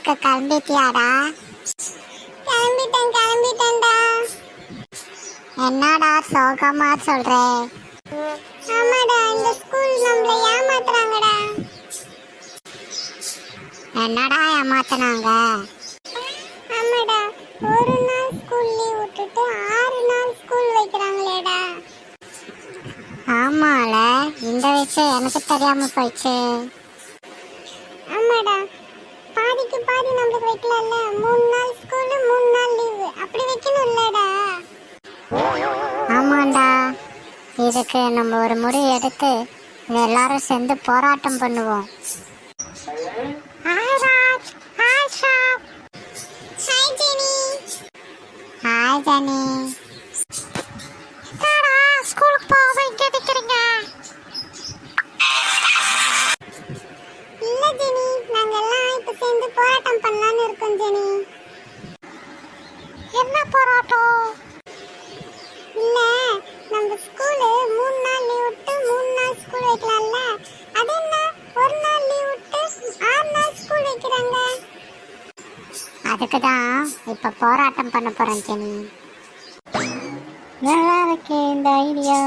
ஸ்கூலுக்கு கிளம்பிட்டியாடா? கிளம்பிட்டேன்டா. என்னடா சோகமா சொல்ற? ஆமாடா, இந்த ஸ்கூல் நம்மள ஏமாத்துறாங்கடா. என்னடா ஏமாத்துனாங்க? ஆமாடா, ஒரு நாள் ஸ்கூல் லீவ் விட்டுட்டு 6 நாள் ஸ்கூல் வைக்கிறாங்களேடா. ஆமால, இந்த விஷயம் எனக்கு தெரியாம போயிடுச்சு. ஆமாடா, பாதிக்கு பாதி நம்மளுக்கு வைக்கலாம்ல. 3 நாள் ஸ்கூல் 3 நாள் லீவ் அப்படி வைக்கணும் இல்லடா. ஆமாண்டா, இதுக்கு நம்ம ஒரு முடிவு எடுத்து இது எல்லாரும் சேர்ந்து போராட்டம் பண்ணுவோம். Hi Raj, hi Shab, hi Jenny. Hi Jenny. ஸ்கூலுக்கு போக இங்க நிக்கிறீங்க? இல்ல ஜெனி, நாங்க எல்லாம் இப்ப சேர்ந்து போராட்டம் பண்ணலாம்னு இருக்கோம் ஜெனி. என்ன போராட்டம்? இல்ல, நம்ம ஸ்கூல் 3 நாள் லீவ் விட்டு 3 நாள் ஸ்கூல் வைக்கலாம்ல. அது என்ன ஒரு நாள் லீவ் விட்டு 6 நாள் ஸ்கூல் வைக்கிறாங்க? அதுக்கு தான் இப்ப போராட்டம் பண்ண போறேன் ஜெனி. நல்லா இருக்கு இந்த ஐடியா.